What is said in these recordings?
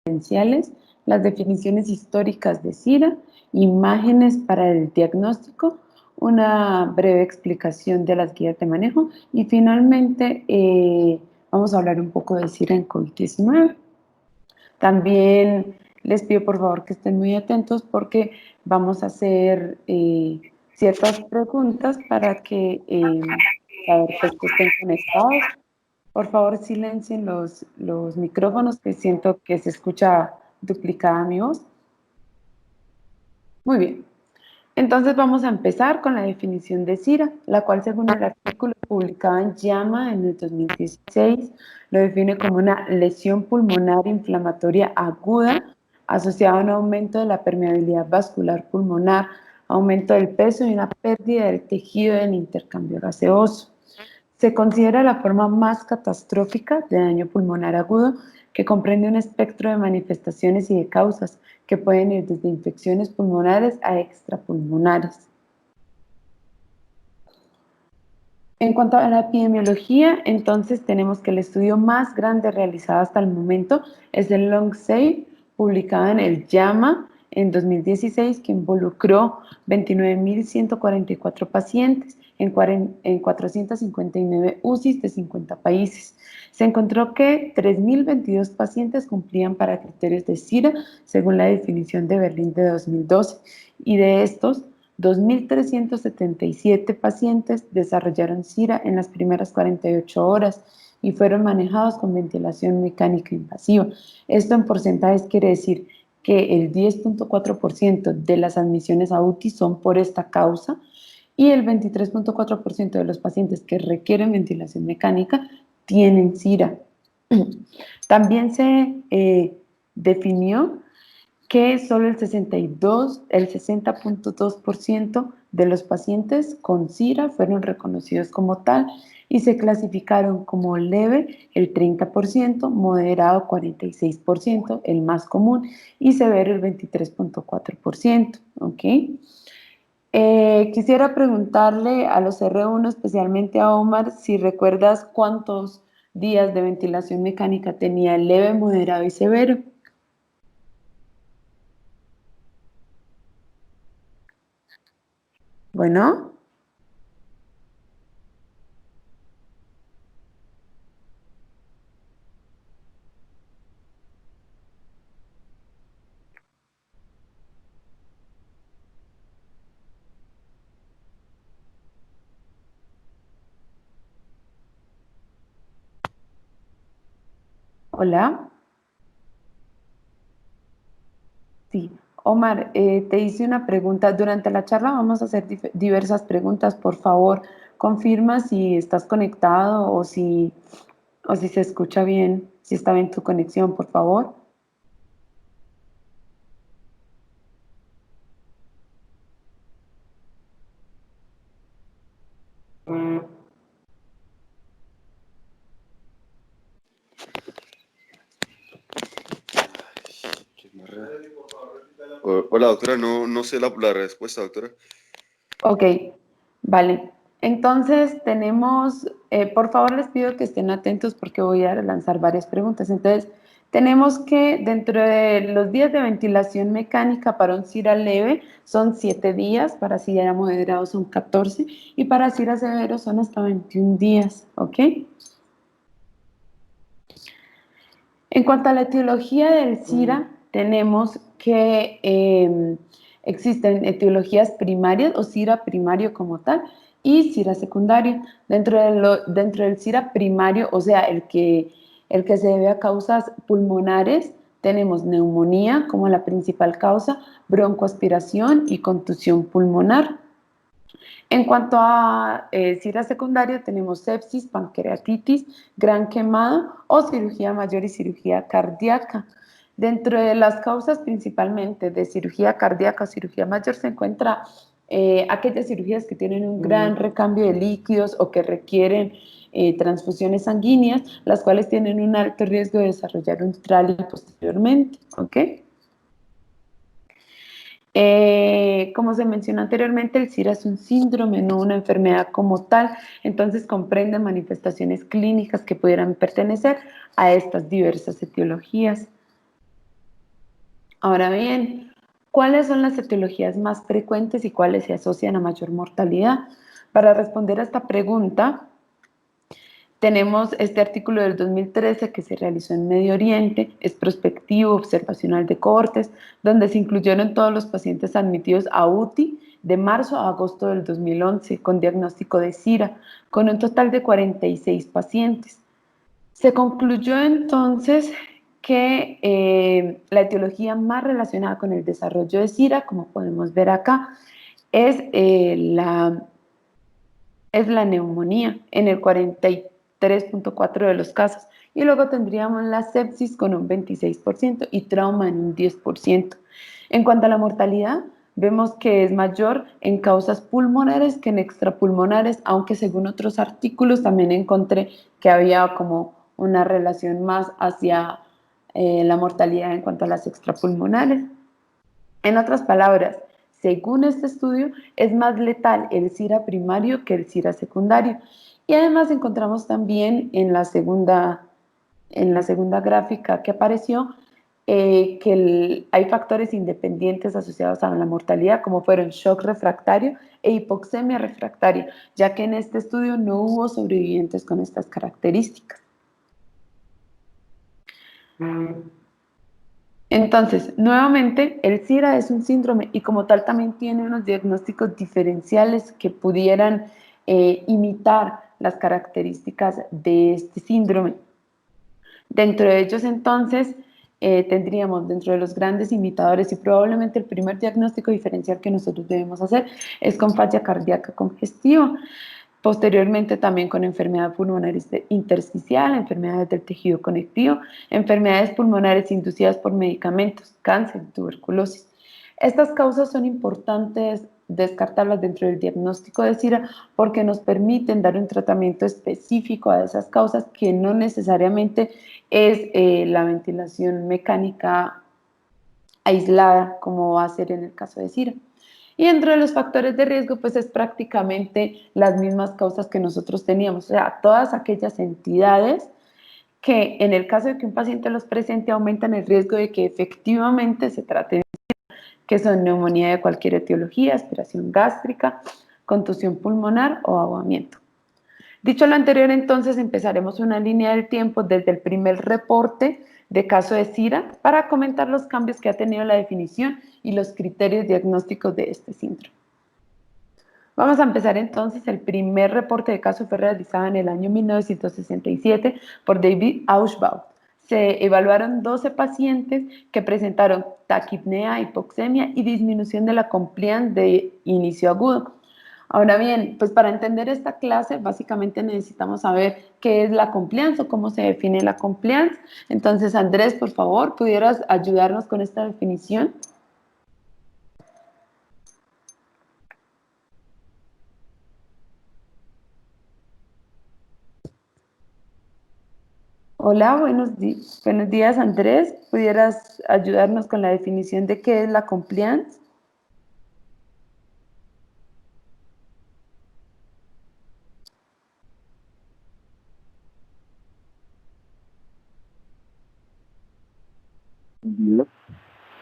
diferenciales, las definiciones históricas de SIRA, imágenes para el diagnóstico, una breve explicación de las guías de manejo y finalmente vamos a hablar un poco de SIRA en COVID-19. También les pido por favor que estén muy atentos porque vamos a hacer ciertas preguntas para que saber pues, que estén conectados. Por favor, silencien los micrófonos, que siento que se escucha duplicada mi voz. Muy bien. Entonces vamos a empezar con la definición de SIRA, la cual según el artículo publicado en JAMA en el 2016, lo define como una lesión pulmonar inflamatoria aguda asociada a un aumento de la permeabilidad vascular pulmonar, aumento del peso y una pérdida del tejido del intercambio gaseoso. Se considera la forma más catastrófica de daño pulmonar agudo, que comprende un espectro de manifestaciones y de causas que pueden ir desde infecciones pulmonares a extrapulmonares. En cuanto a la epidemiología, entonces tenemos que el estudio más grande realizado hasta el momento es el LONGSAFE, publicado en el JAMA en 2016, que involucró 29.144 pacientes en 459 UCIs de 50 países. Se encontró que 3.022 pacientes cumplían para criterios de SIRA, según la definición de Berlín de 2012, y de estos, 2.377 pacientes desarrollaron SIRA en las primeras 48 horas y fueron manejados con ventilación mecánica invasiva. Esto en porcentajes quiere decir que el 10.4% de las admisiones a UTI son por esta causa y el 23.4% de los pacientes que requieren ventilación mecánica tienen SIRA. También se definió que solo el 60.2% de los pacientes con SIRA fueron reconocidos como tal y se clasificaron como leve el 30%, moderado 46%, el más común, y severo el 23.4%. ¿Ok? Quisiera preguntarle a los R1, especialmente a Omar, si recuerdas cuántos días de ventilación mecánica tenía el leve, moderado y severo. Bueno. Hola. Sí. Omar, te hice una pregunta. Durante la charla vamos a hacer diversas preguntas. Por favor, confirma si estás conectado o si se escucha bien, si está bien tu conexión, por favor. Hola, doctora, no sé la respuesta, doctora. Ok, vale. Entonces tenemos, por favor les pido que estén atentos porque voy a lanzar varias preguntas. Entonces, tenemos que dentro de los días de ventilación mecánica para un SIRA leve son 7 días, para SIRA moderado son 14 y para SIRA severo son hasta 21 días, ¿ok? En cuanto a la etiología del SIRA, tenemos que existen etiologías primarias o SIRA primario como tal y SIRA secundario. Dentro del SIRA primario, o sea, el que se debe a causas pulmonares, tenemos neumonía como la principal causa, broncoaspiración y contusión pulmonar. En cuanto a SIRA secundario, tenemos sepsis, pancreatitis, gran quemado o cirugía mayor y cirugía cardíaca. Dentro de las causas principalmente de cirugía cardíaca o cirugía mayor se encuentra aquellas cirugías que tienen un gran recambio de líquidos o que requieren transfusiones sanguíneas, las cuales tienen un alto riesgo de desarrollar un TRALI posteriormente. ¿Ok? Como se mencionó anteriormente, el SIRA es un síndrome, no una enfermedad como tal, entonces comprende manifestaciones clínicas que pudieran pertenecer a estas diversas etiologías. Ahora bien, ¿cuáles son las etiologías más frecuentes y cuáles se asocian a mayor mortalidad? Para responder a esta pregunta, tenemos este artículo del 2013 que se realizó en Medio Oriente, es prospectivo, observacional de cohortes, donde se incluyeron todos los pacientes admitidos a UTI de marzo a agosto del 2011 con diagnóstico de SIRA, con un total de 46 pacientes. Se concluyó entonces que la etiología más relacionada con el desarrollo de SIRA, como podemos ver acá, es la neumonía en el 43.4% de los casos. Y luego tendríamos la sepsis con un 26% y trauma en un 10%. En cuanto a la mortalidad, vemos que es mayor en causas pulmonares que en extrapulmonares, aunque según otros artículos también encontré que había como una relación más hacia la mortalidad en cuanto a las extrapulmonares. En otras palabras, según este estudio, es más letal el SIRA primario que el SIRA secundario. Y además encontramos también en la segunda gráfica que apareció que hay factores independientes asociados a la mortalidad, como fueron shock refractario e hipoxemia refractaria, ya que en este estudio no hubo sobrevivientes con estas características. Entonces, nuevamente, el SIRA es un síndrome y como tal también tiene unos diagnósticos diferenciales que pudieran imitar las características de este síndrome. Dentro de ellos, entonces, tendríamos dentro de los grandes imitadores y probablemente el primer diagnóstico diferencial que nosotros debemos hacer es con falla cardíaca congestiva. Posteriormente también con enfermedad pulmonar intersticial, enfermedades del tejido conectivo, enfermedades pulmonares inducidas por medicamentos, cáncer, tuberculosis. Estas causas son importantes descartarlas dentro del diagnóstico de SIRA porque nos permiten dar un tratamiento específico a esas causas que no necesariamente es la ventilación mecánica aislada como va a ser en el caso de SIRA. Y dentro de los factores de riesgo, pues es prácticamente las mismas causas que nosotros teníamos, o sea, todas aquellas entidades que en el caso de que un paciente los presente aumentan el riesgo de que efectivamente se trate de SIRA, que son neumonía de cualquier etiología, aspiración gástrica, contusión pulmonar o ahogamiento. Dicho lo anterior, entonces empezaremos una línea del tiempo desde el primer reporte de caso de SIRA para comentar los cambios que ha tenido la definición y los criterios diagnósticos de este síndrome. Vamos a empezar entonces. El primer reporte de caso fue realizado en el año 1967 por David Ausbau. Se evaluaron 12 pacientes que presentaron taquipnea, hipoxemia y disminución de la compliance de inicio agudo. Ahora bien, pues para entender esta clase básicamente necesitamos saber qué es la compliance o cómo se define la compliance. Entonces, Andrés, por favor, ¿pudieras ayudarnos con esta definición? Hola, buenos días, Andrés. ¿Pudieras ayudarnos con la definición de qué es la compliance?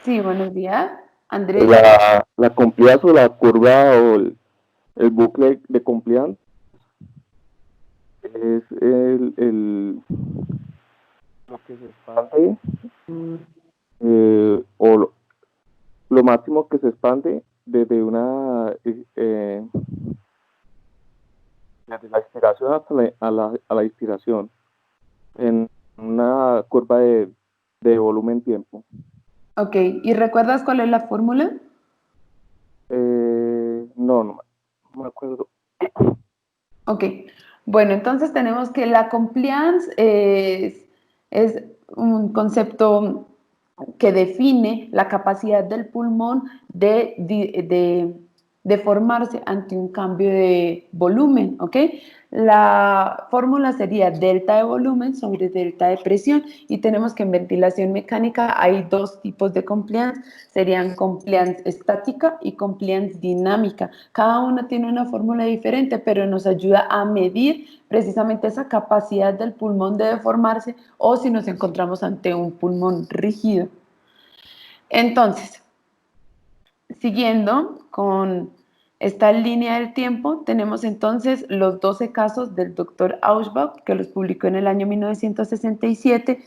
Sí, buenos días. Andrés. La compliance o la curva o el bucle de compliance es lo que se expande o lo máximo que se expande desde desde la expiración hasta a la inspiración en una curva de volumen-tiempo. Ok, ¿y recuerdas cuál es la fórmula? No me acuerdo. Ok, bueno, entonces tenemos que la compliance es un concepto que define la capacidad del pulmón de formarse ante un cambio de volumen, ¿ok? La fórmula sería delta de volumen sobre delta de presión y tenemos que en ventilación mecánica hay dos tipos de compliance, serían compliance estática y compliance dinámica. Cada una tiene una fórmula diferente, pero nos ayuda a medir precisamente esa capacidad del pulmón de deformarse o si nos encontramos ante un pulmón rígido. Entonces, siguiendo con esta línea del tiempo, tenemos entonces los 12 casos del doctor Ausbach, que los publicó en el año 1967,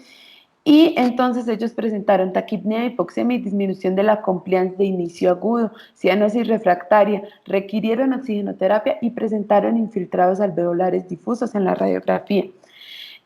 y entonces ellos presentaron taquipnea, hipoxemia y disminución de la compliance de inicio agudo, cianosis refractaria, requirieron oxigenoterapia y presentaron infiltrados alveolares difusos en la radiografía.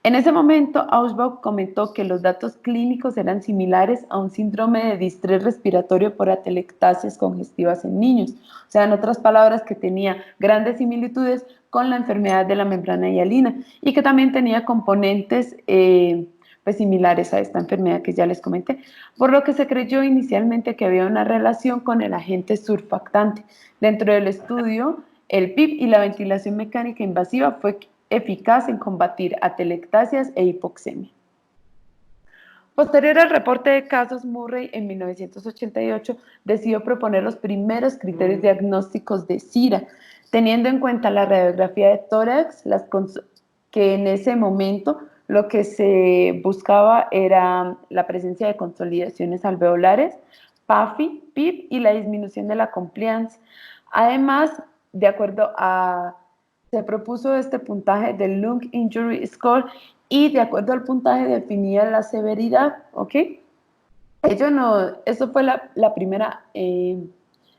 En ese momento, Ausbach comentó que los datos clínicos eran similares a un síndrome de distrés respiratorio por atelectasias congestivas en niños. O sea, en otras palabras, que tenía grandes similitudes con la enfermedad de la membrana hialina y que también tenía componentes pues, similares a esta enfermedad que ya les comenté, por lo que se creyó inicialmente que había una relación con el agente surfactante. Dentro del estudio, el PIP y la ventilación mecánica invasiva fue eficaz en combatir atelectasias e hipoxemia. Posterior al reporte de casos, Murray en 1988 decidió proponer los primeros criterios diagnósticos de SIRA, teniendo en cuenta la radiografía de tórax, que en ese momento lo que se buscaba era la presencia de consolidaciones alveolares, PAFI, PIP y la disminución de la compliance. Además, de acuerdo a se propuso este puntaje del Lung Injury Score y de acuerdo al puntaje definía la severidad, ¿ok? Eso fue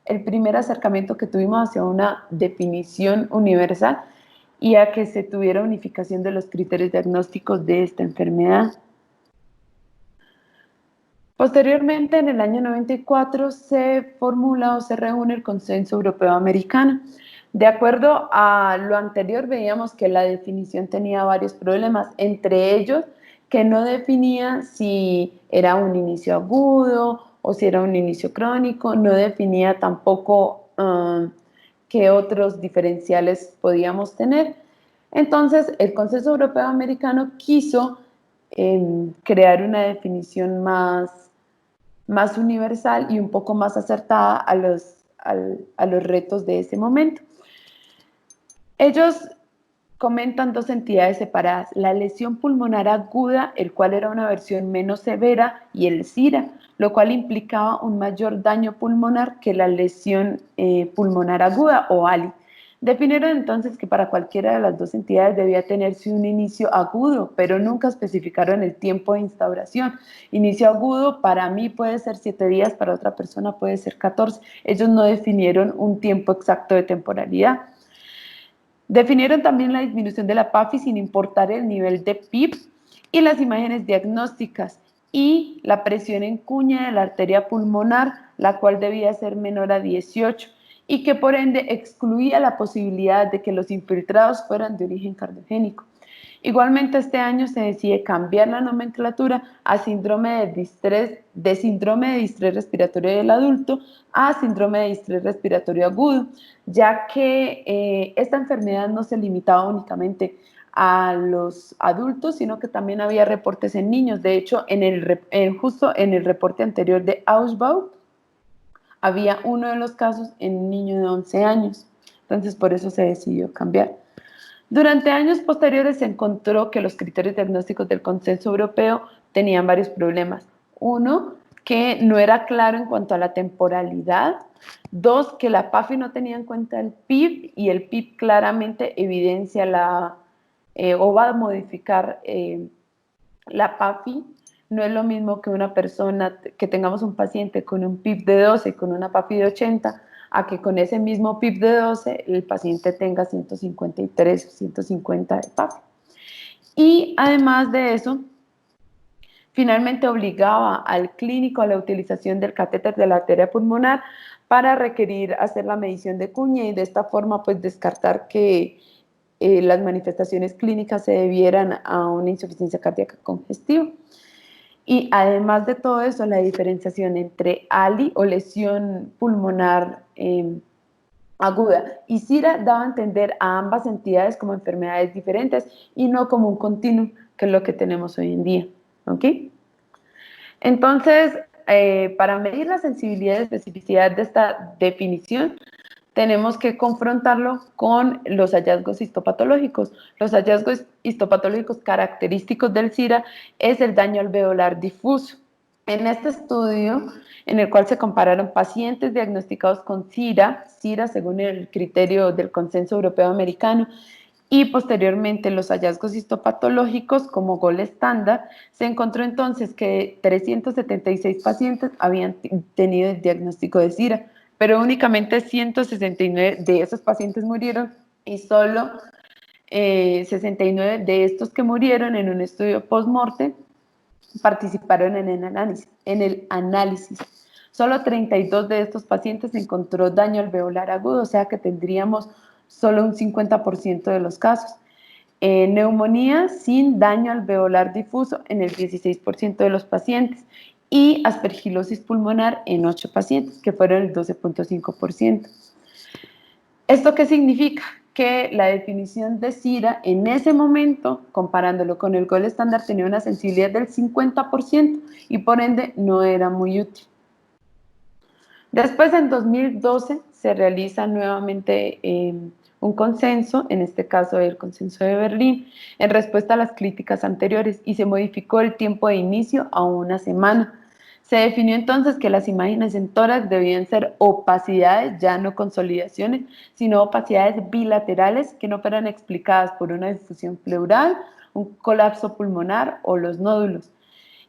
el primer acercamiento que tuvimos hacia una definición universal y a que se tuviera unificación de los criterios diagnósticos de esta enfermedad. Posteriormente, en el año 94, se formula o se reúne el Consenso Europeo Americano. De acuerdo a lo anterior, veíamos que la definición tenía varios problemas, entre ellos que no definía si era un inicio agudo o si era un inicio crónico, no definía tampoco qué otros diferenciales podíamos tener. Entonces, el Consenso Europeo Americano quiso crear una definición más universal y un poco más acertada a los retos de ese momento. Ellos comentan dos entidades separadas, la lesión pulmonar aguda, el cual era una versión menos severa, y el SIRA, lo cual implicaba un mayor daño pulmonar que la lesión pulmonar aguda o ALI. Definieron entonces que para cualquiera de las dos entidades debía tenerse un inicio agudo, pero nunca especificaron el tiempo de instauración. Inicio agudo para mí puede ser 7 días, para otra persona puede ser 14. Ellos no definieron un tiempo exacto de temporalidad. Definieron también la disminución de la PAFI sin importar el nivel de PIP y las imágenes diagnósticas y la presión en cuña de la arteria pulmonar, la cual debía ser menor a 18 y que por ende excluía la posibilidad de que los infiltrados fueran de origen cardiogénico. Igualmente, este año se decide cambiar la nomenclatura a síndrome de distrés respiratorio del adulto a síndrome de distrés respiratorio agudo, ya que esta enfermedad no se limitaba únicamente a los adultos, sino que también había reportes en niños. De hecho, justo en el reporte anterior de Ausbach, había uno de los casos en un niño de 11 años. Entonces, por eso se decidió cambiar. Durante años posteriores se encontró que los criterios diagnósticos del Consenso Europeo tenían varios problemas. Uno, que no era claro en cuanto a la temporalidad. Dos, que la PAFI no tenía en cuenta el PIB y el PIB claramente evidencia o va a modificar la PAFI. No es lo mismo que una persona, que tengamos un paciente con un PIB de 12 y con una PAFI de 80, a que con ese mismo PIB de 12 el paciente tenga 153 o 150 de PAFI. Y además de eso, finalmente obligaba al clínico a la utilización del catéter de la arteria pulmonar para requerir hacer la medición de cuña y de esta forma pues descartar que las manifestaciones clínicas se debieran a una insuficiencia cardíaca congestiva. Y además de todo eso, la diferenciación entre ALI o lesión pulmonar aguda y SIRA daba a entender a ambas entidades como enfermedades diferentes y no como un continuum, que es lo que tenemos hoy en día. ¿Ok? Entonces, para medir la sensibilidad y especificidad de esta definición, tenemos que confrontarlo con los hallazgos histopatológicos. Los hallazgos histopatológicos característicos del SIRA es el daño alveolar difuso, En este estudio, en el cual se compararon pacientes diagnosticados con SIRA según el criterio del Consenso Europeo Americano, y posteriormente los hallazgos histopatológicos como gol estándar, se encontró entonces que 376 pacientes habían tenido el diagnóstico de SIRA, pero únicamente 169 de esos pacientes murieron y solo 69 de estos que murieron en un estudio post-mortem participaron en el análisis. Solo 32 de estos pacientes encontró daño alveolar agudo, o sea que tendríamos solo un 50% de los casos. Neumonía sin daño alveolar difuso en el 16% de los pacientes y aspergilosis pulmonar en 8 pacientes, que fueron el 12.5%. ¿Esto qué significa? Que la definición de SIRA en ese momento, comparándolo con el gol estándar, tenía una sensibilidad del 50% y por ende no era muy útil. Después, en 2012, se realiza nuevamente un consenso, en este caso el consenso de Berlín, en respuesta a las críticas anteriores, y se modificó el tiempo de inicio a 1 semana. Se definió entonces que las imágenes en tórax debían ser opacidades, ya no consolidaciones, sino opacidades bilaterales que no fueran explicadas por una difusión pleural, un colapso pulmonar o los nódulos,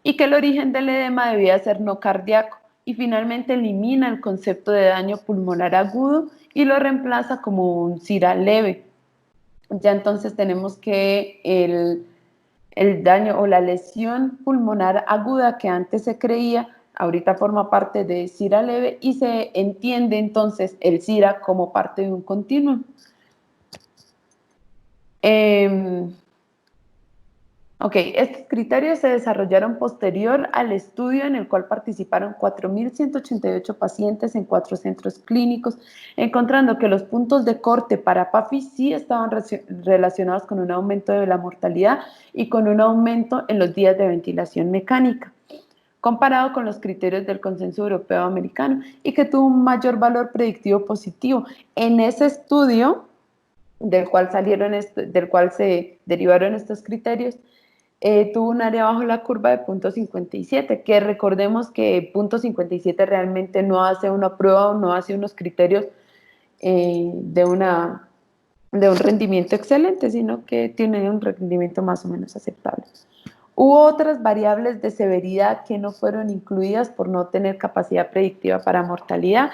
y que el origen del edema debía ser no cardíaco, y finalmente elimina el concepto de daño pulmonar agudo y lo reemplaza como un SIRA leve. Ya entonces tenemos que el daño o la lesión pulmonar aguda que antes se creía, ahorita forma parte de SIRA leve y se entiende entonces el SIRA como parte de un continuum. Estos criterios se desarrollaron posterior al estudio en el cual participaron 4.188 pacientes en 4 centros clínicos, encontrando que los puntos de corte para PAFI sí estaban relacionados con un aumento de la mortalidad y con un aumento en los días de ventilación mecánica, comparado con los criterios del Consenso Europeo Americano, y que tuvo un mayor valor predictivo positivo. En ese estudio, del cual se derivaron estos criterios, tuvo un área bajo la curva de 0.57, que recordemos que 0.57 realmente no hace una prueba o no hace unos criterios de un rendimiento excelente, sino que tiene un rendimiento más o menos aceptable. Hubo otras variables de severidad que no fueron incluidas por no tener capacidad predictiva para mortalidad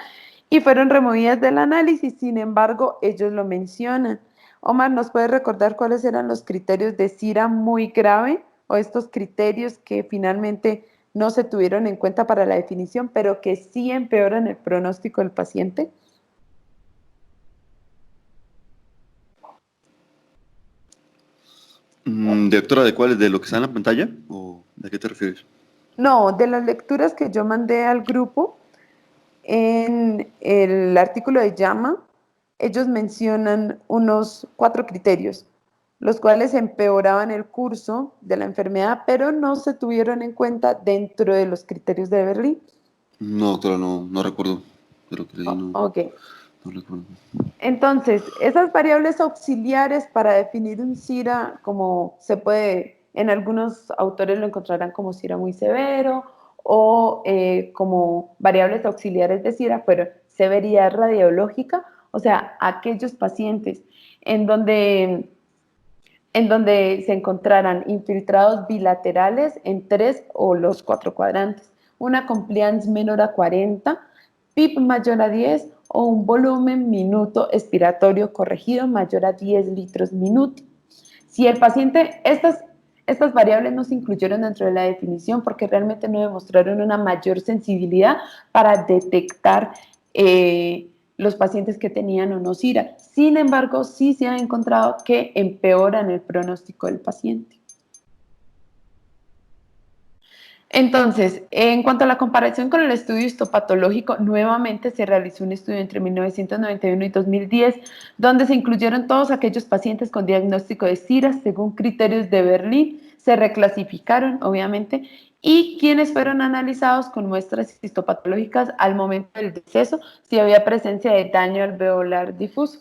y fueron removidas del análisis, sin embargo, ellos lo mencionan. Omar, ¿nos puedes recordar cuáles eran los criterios de SIRA muy grave o estos criterios que finalmente no se tuvieron en cuenta para la definición, pero que sí empeoran el pronóstico del paciente? Doctora, ¿de cuáles? ¿De lo que está en la pantalla? ¿O de qué te refieres? No, de las lecturas que yo mandé al grupo, en el artículo de JAMA, ellos mencionan unos 4 criterios, los cuales empeoraban el curso de la enfermedad, pero no se tuvieron en cuenta dentro de los criterios de Berlín. No, doctora, no recuerdo. Pero que leí, Ok. no recuerdo. Entonces, esas variables auxiliares para definir un SIRA, como se puede, en algunos autores lo encontrarán como SIRA muy severo o como variables auxiliares de SIRA, fueron severidad radiológica, o sea, aquellos pacientes en donde se encontraran infiltrados bilaterales en 3 o los 4 cuadrantes, una compliance menor a 40, PIP mayor a 10 o un volumen minuto expiratorio corregido mayor a 10 litros minuto. Si el paciente, estas variables no se incluyeron dentro de la definición porque realmente no demostraron una mayor sensibilidad para detectar los pacientes que tenían o no SIRA. Sin embargo, sí se ha encontrado que empeoran el pronóstico del paciente. Entonces, en cuanto a la comparación con el estudio histopatológico, nuevamente se realizó un estudio entre 1991 y 2010, donde se incluyeron todos aquellos pacientes con diagnóstico de SIRA según criterios de Berlín, se reclasificaron, obviamente, y quienes fueron analizados con muestras histopatológicas al momento del deceso, si había presencia de daño alveolar difuso.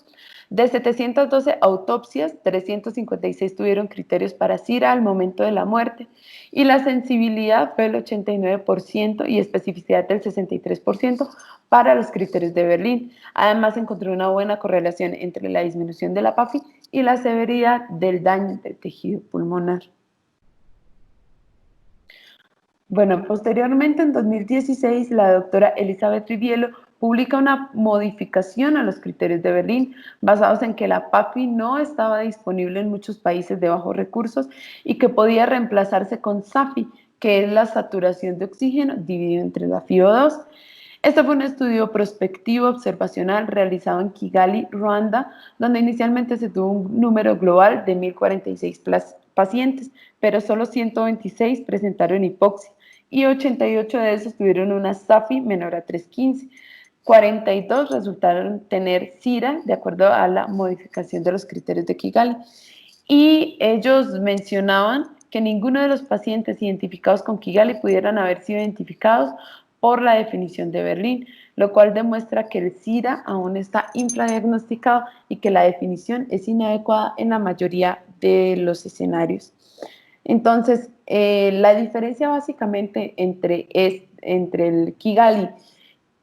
De 712 autopsias, 356 tuvieron criterios para SIRA al momento de la muerte y la sensibilidad fue el 89% y especificidad del 63% para los criterios de Berlín. Además, encontró una buena correlación entre la disminución de la PAFI y la severidad del daño del tejido pulmonar. Bueno, posteriormente, en 2016, la doctora Elizabeth Rivielo publica una modificación a los criterios de Berlín basados en que la PAFI no estaba disponible en muchos países de bajos recursos y que podía reemplazarse con SAFI, que es la saturación de oxígeno dividido entre la FiO2. Este fue un estudio prospectivo observacional realizado en Kigali, Ruanda, donde inicialmente se tuvo un número global de 1.046 pacientes, pero solo 126 presentaron hipoxia y 88 de esos tuvieron una SAFI menor a 315. 42 resultaron tener SIRA, de acuerdo a la modificación de los criterios de Kigali. Y ellos mencionaban que ninguno de los pacientes identificados con Kigali pudieran haber sido identificados por la definición de Berlín, lo cual demuestra que el SIRA aún está infradiagnosticado y que la definición es inadecuada en la mayoría de los escenarios. Entonces, la diferencia básicamente entre el Kigali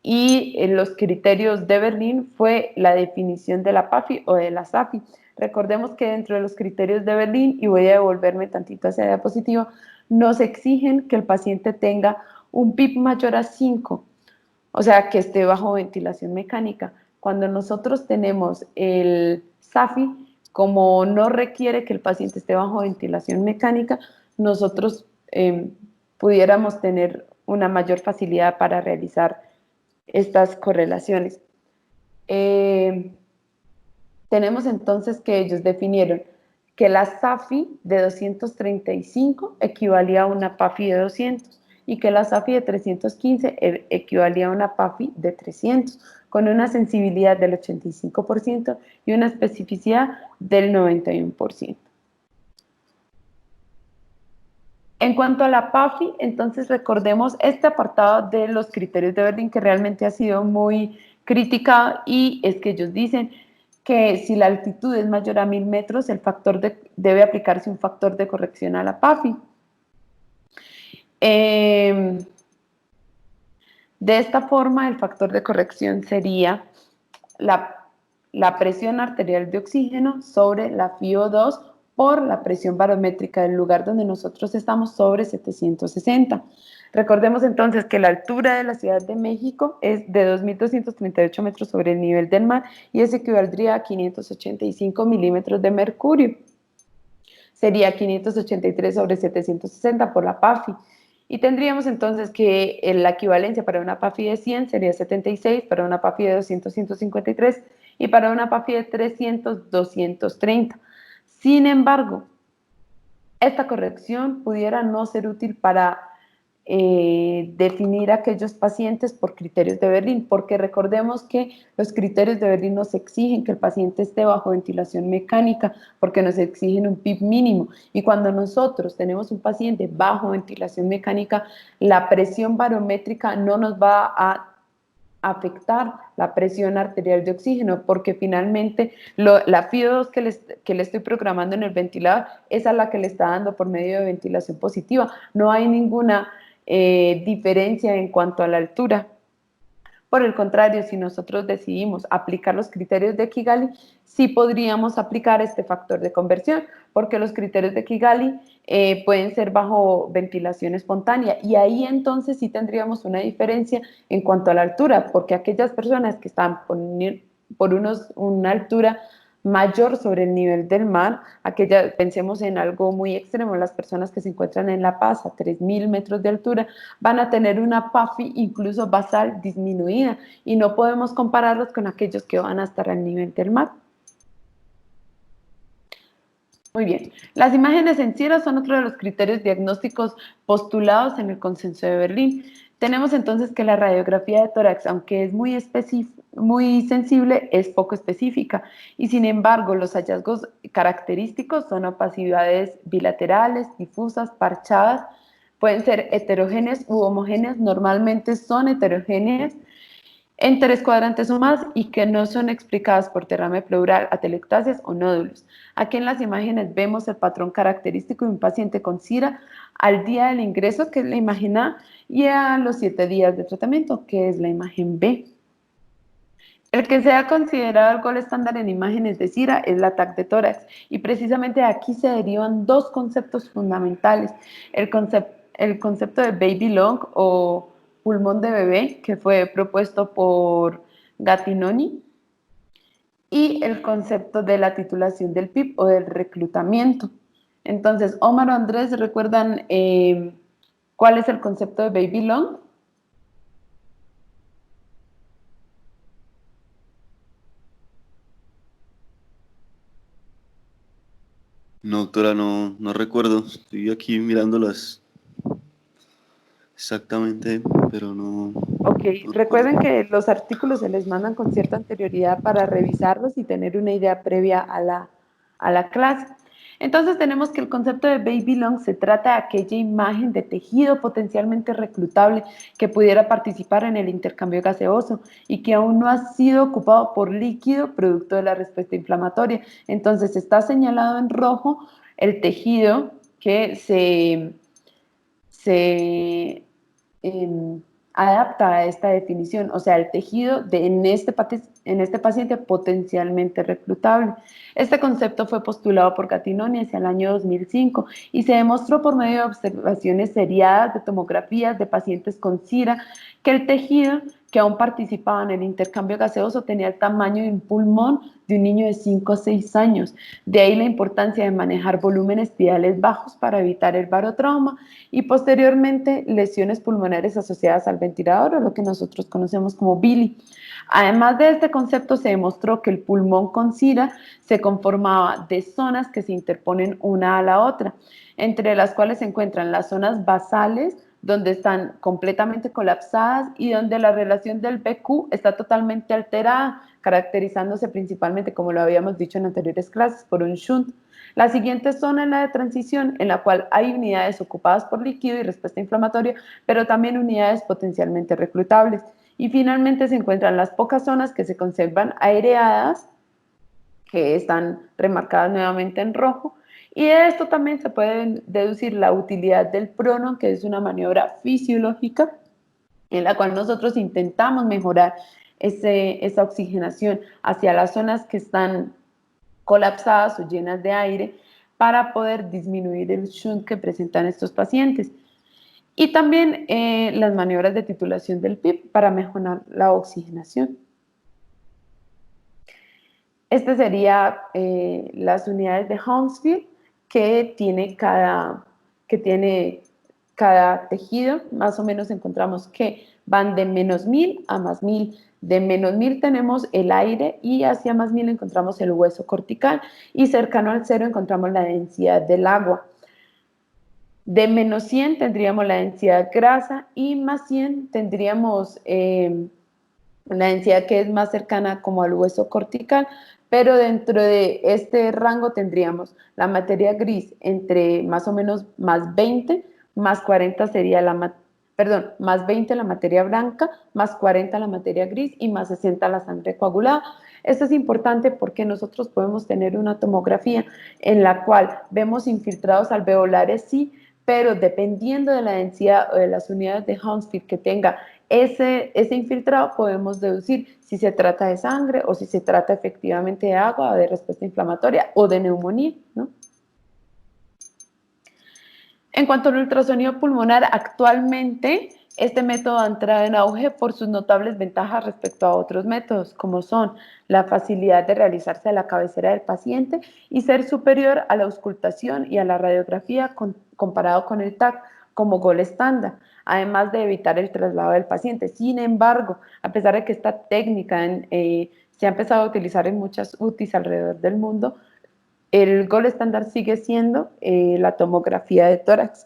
y los criterios de Berlín fue la definición de la PAFI o de la SAFI. Recordemos que dentro de los criterios de Berlín, y voy a devolverme tantito hacia la diapositiva, nos exigen que el paciente tenga un PIB mayor a 5, o sea, que esté bajo ventilación mecánica. Cuando nosotros tenemos el SAFI, como no requiere que el paciente esté bajo ventilación mecánica, nosotros pudiéramos tener una mayor facilidad para realizar estas correlaciones. Tenemos entonces que ellos definieron que la SAFI de 235 equivalía a una PAFI de 200 y que la SAFI de 315 equivalía a una PAFI de 300, con una sensibilidad del 85% y una especificidad del 91%. En cuanto a la PAFI, entonces recordemos este apartado de los criterios de Berlín que realmente ha sido muy criticado, y es que ellos dicen que si la altitud es mayor a 1000 metros, debe aplicarse un factor de corrección a la PAFI. De esta forma, el factor de corrección sería la presión arterial de oxígeno sobre la FiO2 por la presión barométrica del lugar donde nosotros estamos sobre 760. Recordemos entonces que la altura de la Ciudad de México es de 2.238 metros sobre el nivel del mar y eso equivaldría a 585 milímetros de mercurio. Sería 583 sobre 760 por la PAFI. Y tendríamos entonces que la equivalencia para una PAFI de 100 sería 76, para una PAFI de 200, 153 y para una PAFI de 300, 230. Sin embargo, esta corrección pudiera no ser útil para definir a aquellos pacientes por criterios de Berlín, porque recordemos que los criterios de Berlín nos exigen que el paciente esté bajo ventilación mecánica, porque nos exigen un PIB mínimo, y cuando nosotros tenemos un paciente bajo ventilación mecánica, la presión barométrica no nos va a afectar la presión arterial de oxígeno, porque finalmente la FiO2 que le estoy programando en el ventilador es a la que le está dando por medio de ventilación positiva. No hay ninguna diferencia en cuanto a la altura. Por el contrario, si nosotros decidimos aplicar los criterios de Kigali, sí podríamos aplicar este factor de conversión, porque los criterios de Kigali pueden ser bajo ventilación espontánea, y ahí entonces sí tendríamos una diferencia en cuanto a la altura, porque aquellas personas que están por una altura mayor sobre el nivel del mar, pensemos en algo muy extremo, las personas que se encuentran en La Paz a 3.000 metros de altura van a tener una PAFI incluso basal disminuida, y no podemos compararlos con aquellos que van a estar al nivel del mar. Muy bien, las imágenes en SIRA son otro de los criterios diagnósticos postulados en el consenso de Berlín. Tenemos entonces que la radiografía de tórax, aunque es muy sensible, es poco específica, y sin embargo los hallazgos característicos son opacidades bilaterales, difusas, parchadas, pueden ser heterogéneas u homogéneas, normalmente son heterogéneas. en 3 cuadrantes o más y que no son explicadas por derrame pleural, atelectasias o nódulos. Aquí en las imágenes vemos el patrón característico de un paciente con SIRA al día del ingreso, que es la imagen A, y a los 7 días de tratamiento, que es la imagen B. El que sea considerado el gol estándar en imágenes de SIRA es la TAC de tórax, y precisamente aquí se derivan dos conceptos fundamentales: el concepto de baby lung o pulmón de bebé, que fue propuesto por Gattinoni, y el concepto de la titulación del PIP o del reclutamiento. Entonces, Omar o Andrés, ¿recuerdan cuál es el concepto de baby lung? No, doctora, no recuerdo. Estoy aquí mirándolas exactamente, pero no Ok, recuerdo. recuerden que los artículos se les mandan con cierta anterioridad para revisarlos y tener una idea previa a la clase. Entonces tenemos que el concepto de baby lung se trata de aquella imagen de tejido potencialmente reclutable que pudiera participar en el intercambio gaseoso y que aún no ha sido ocupado por líquido producto de la respuesta inflamatoria. Entonces está señalado en rojo el tejido que se adapta a esta definición, o sea, el tejido en este paciente potencialmente reclutable. Este concepto fue postulado por Gattinoni hacia el año 2005 y se demostró por medio de observaciones seriadas de tomografías de pacientes con SIRA que el tejido que aún participaba en el intercambio gaseoso tenía el tamaño de un pulmón de un niño de 5 o 6 años. De ahí la importancia de manejar volúmenes tidales bajos para evitar el barotrauma y posteriormente lesiones pulmonares asociadas al ventilador, o lo que nosotros conocemos como BILI. Además de este concepto, se demostró que el pulmón con SIRA se conformaba de zonas que se interponen una a la otra, entre las cuales se encuentran las zonas basales, donde están completamente colapsadas y donde la relación del BQ está totalmente alterada, caracterizándose principalmente, como lo habíamos dicho en anteriores clases, por un shunt. La siguiente zona es la de transición, en la cual hay unidades ocupadas por líquido y respuesta inflamatoria, pero también unidades potencialmente reclutables. Y finalmente se encuentran las pocas zonas que se conservan aireadas, que están remarcadas nuevamente en rojo. Y de esto también se puede deducir la utilidad del prono, que es una maniobra fisiológica en la cual nosotros intentamos mejorar esa oxigenación hacia las zonas que están colapsadas o llenas de aire para poder disminuir el shunt que presentan estos pacientes. Y también las maniobras de titulación del PIP para mejorar la oxigenación. Este sería las unidades de Hounsfield que tiene cada tejido. Más o menos encontramos que van de menos 1000 a más 1000. De menos 1000 tenemos el aire y hacia más 1000 encontramos el hueso cortical y cercano al 0 encontramos la densidad del agua. De menos 100 tendríamos la densidad grasa y más 100 tendríamos una densidad que es más cercana como al hueso cortical, pero dentro de este rango tendríamos la materia gris entre más o menos más 20, más 40 sería más 20 la materia blanca, más 40 la materia gris y más 60 la sangre coagulada. Esto es importante porque nosotros podemos tener una tomografía en la cual vemos infiltrados alveolares, sí, pero dependiendo de la densidad o de las unidades de Hounsfield que tenga ese infiltrado, podemos deducir si se trata de sangre o si se trata efectivamente de agua o de respuesta inflamatoria o de neumonía, ¿no? En cuanto al ultrasonido pulmonar, actualmente este método ha entrado en auge por sus notables ventajas respecto a otros métodos, como son la facilidad de realizarse a la cabecera del paciente y ser superior a la auscultación y a la radiografía comparado con el TAC como gol estándar, además de evitar el traslado del paciente. Sin embargo, a pesar de que esta técnica se ha empezado a utilizar en muchas UTIs alrededor del mundo, el gol estándar sigue siendo la tomografía de tórax.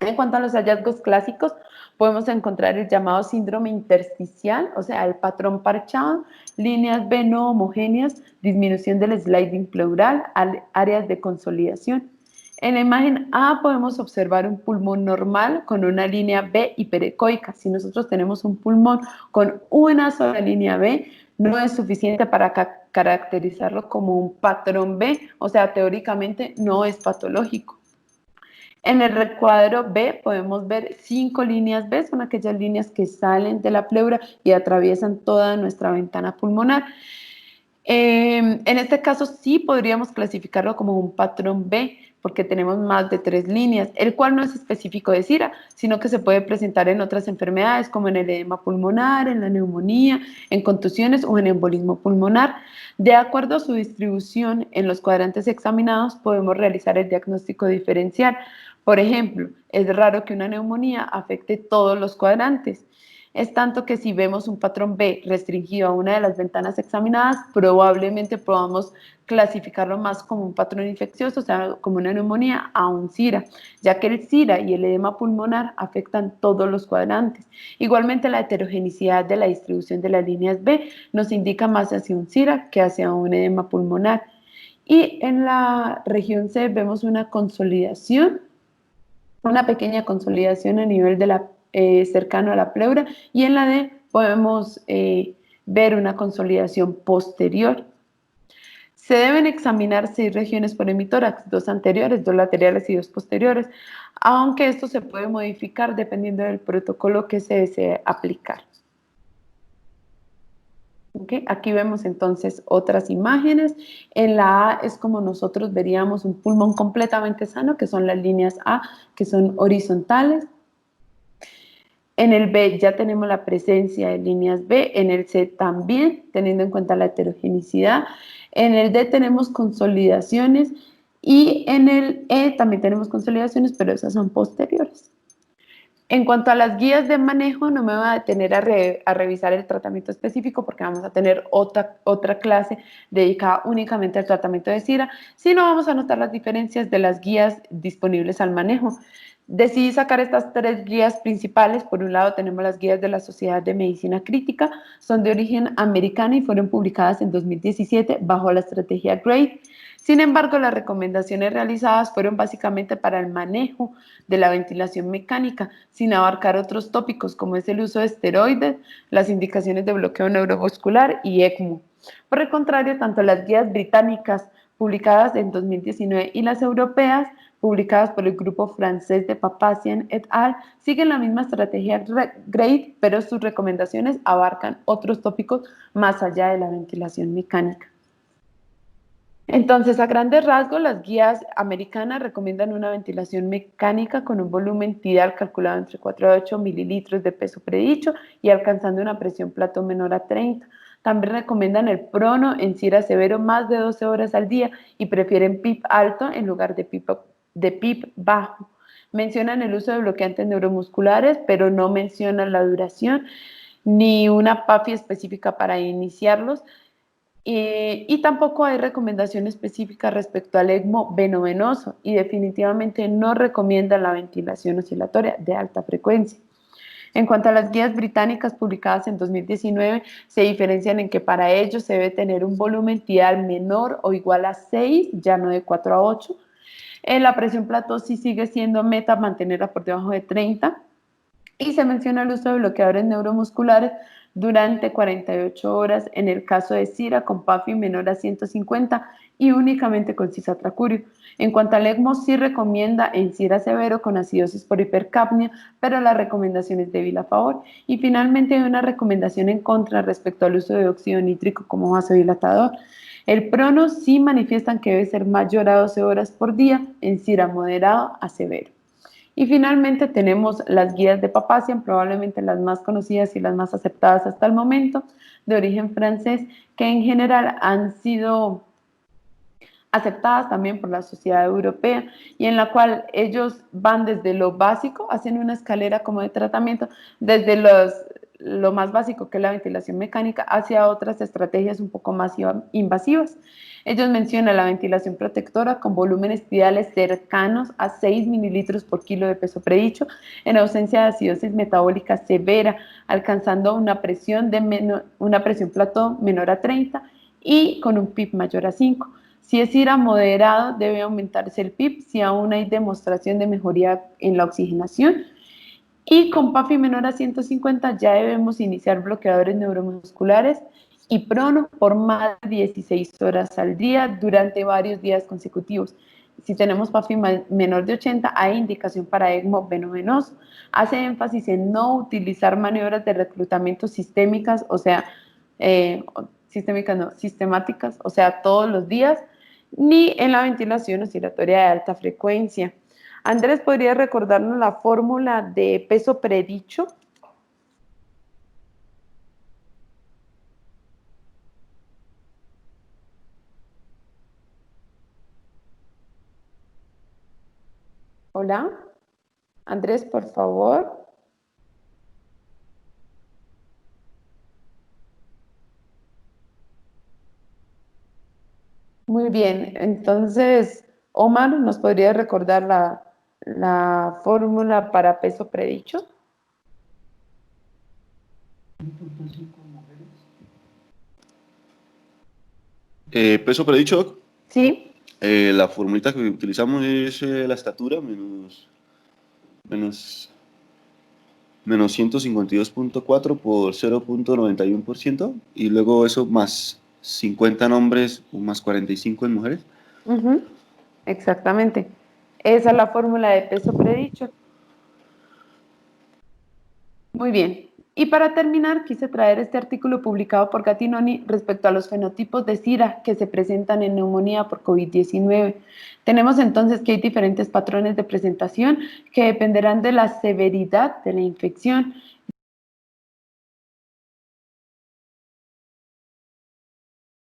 En cuanto a los hallazgos clásicos, podemos encontrar el llamado síndrome intersticial, o sea, el patrón parchado, líneas B no homogéneas, disminución del sliding pleural, áreas de consolidación. En la imagen A podemos observar un pulmón normal con una línea B hiperecoica. Si nosotros tenemos un pulmón con una sola línea B, no es suficiente para caracterizarlo como un patrón B, o sea, teóricamente no es patológico. En el recuadro B podemos ver 5 líneas B, son aquellas líneas que salen de la pleura y atraviesan toda nuestra ventana pulmonar. En este caso sí podríamos clasificarlo como un patrón B, porque tenemos más de 3 líneas, el cual no es específico de SIRA, sino que se puede presentar en otras enfermedades como en el edema pulmonar, en la neumonía, en contusiones o en embolismo pulmonar. De acuerdo a su distribución en los cuadrantes examinados, podemos realizar el diagnóstico diferencial. Por ejemplo, es raro que una neumonía afecte todos los cuadrantes. Es tanto que si vemos un patrón B restringido a una de las ventanas examinadas, probablemente podamos clasificarlo más como un patrón infeccioso, o sea, como una neumonía, a un SIRA, ya que el SIRA y el edema pulmonar afectan todos los cuadrantes. Igualmente, la heterogeneidad de la distribución de las líneas B nos indica más hacia un SIRA que hacia un edema pulmonar. Y en la región C vemos una consolidación, una pequeña consolidación a nivel de la cercano a la pleura, y en la D podemos ver una consolidación posterior. Se deben examinar 6 regiones por hemitórax, 2 anteriores, 2 laterales y 2 posteriores, aunque esto se puede modificar dependiendo del protocolo que se desee aplicar. Okay. Aquí vemos entonces otras imágenes. En la A es como nosotros veríamos un pulmón completamente sano, que son las líneas A, que son horizontales. En el B ya tenemos la presencia de líneas B, en el C también, teniendo en cuenta la heterogeneidad. En el D tenemos consolidaciones y en el E también tenemos consolidaciones, pero esas son posteriores. En cuanto a las guías de manejo, no me voy a detener a revisar el tratamiento específico porque vamos a tener otra clase dedicada únicamente al tratamiento de SIRA, sino vamos a notar las diferencias de las guías disponibles al manejo. Decidí sacar estas 3 guías principales. Por un lado tenemos las guías de la Sociedad de Medicina Crítica, son de origen americano y fueron publicadas en 2017 bajo la estrategia GRADE. Sin embargo, las recomendaciones realizadas fueron básicamente para el manejo de la ventilación mecánica, sin abarcar otros tópicos como es el uso de esteroides, las indicaciones de bloqueo neuromuscular y ECMO. Por el contrario, tanto las guías británicas publicadas en 2019 y las europeas publicadas por el grupo francés de Papazian et al. Siguen la misma estrategia GRADE, pero sus recomendaciones abarcan otros tópicos más allá de la ventilación mecánica. Entonces, a grandes rasgos, las guías americanas recomiendan una ventilación mecánica con un volumen tidal calculado entre 4 a 8 mililitros de peso predicho y alcanzando una presión plató menor a 30. También recomiendan el prono en SIRA severo más de 12 horas al día y prefieren PIP alto en lugar de PIP bajo. Mencionan el uso de bloqueantes neuromusculares, pero no mencionan la duración ni una PAFI específica para iniciarlos. Y tampoco hay recomendación específica respecto al ECMO venovenoso y definitivamente no recomiendan la ventilación oscilatoria de alta frecuencia. En cuanto a las guías británicas publicadas en 2019, se diferencian en que para ellos se debe tener un volumen tidal menor o igual a 6, ya no de 4 a 8. La presión plató sí sigue siendo meta mantenerla por debajo de 30. Y se menciona el uso de bloqueadores neuromusculares durante 48 horas en el caso de SIRA con PAFI menor a 150 y únicamente con cisatracurio. En cuanto al ECMO, sí recomienda en SIRA severo con acidosis por hipercapnia, pero la recomendación es débil a favor. Y finalmente hay una recomendación en contra respecto al uso de óxido nítrico como vasodilatador. El prono sí manifiestan que debe ser mayor a 12 horas por día en SIRA moderado a severo. Y finalmente tenemos las guías de Papazian, probablemente las más conocidas y las más aceptadas hasta el momento, de origen francés, que en general han sido aceptadas también por la Sociedad Europea y en la cual ellos van desde lo básico, hacen una escalera como de tratamiento, desde lo más básico que es la ventilación mecánica hacia otras estrategias un poco más invasivas. Ellos mencionan la ventilación protectora con volúmenes tidales cercanos a 6 mililitros por kilo de peso predicho en ausencia de acidosis metabólica severa, alcanzando una presión plató menor a 30 y con un PIP mayor a 5. Si es SIRA moderado, debe aumentarse el PIB si aún hay demostración de mejoría en la oxigenación. Y con PAFI menor a 150 ya debemos iniciar bloqueadores neuromusculares y prono por más de 16 horas al día durante varios días consecutivos. Si tenemos PAFI menor de 80, hay indicación para ECMO venovenoso. Hace énfasis en no utilizar maniobras de reclutamiento sistémicas, o sea, sistemáticas, o sea, todos los días, ni en la ventilación oscilatoria de alta frecuencia. Andrés, ¿podría recordarnos la fórmula de peso predicho? Hola, Andrés, por favor. Muy bien, entonces, Omar, ¿nos podría recordar la fórmula para peso predicho? Peso predicho, Sí. la formulita que utilizamos es la estatura menos 152.4 por 0.91%, y luego eso más 50 en hombres o más 45 en mujeres. Exactamente. Esa es la fórmula de peso predicho. Muy bien. Y para terminar, quise traer este artículo publicado por Gattinoni respecto a los fenotipos de SIRA que se presentan en neumonía por COVID-19. Tenemos entonces que hay diferentes patrones de presentación que dependerán de la severidad de la infección.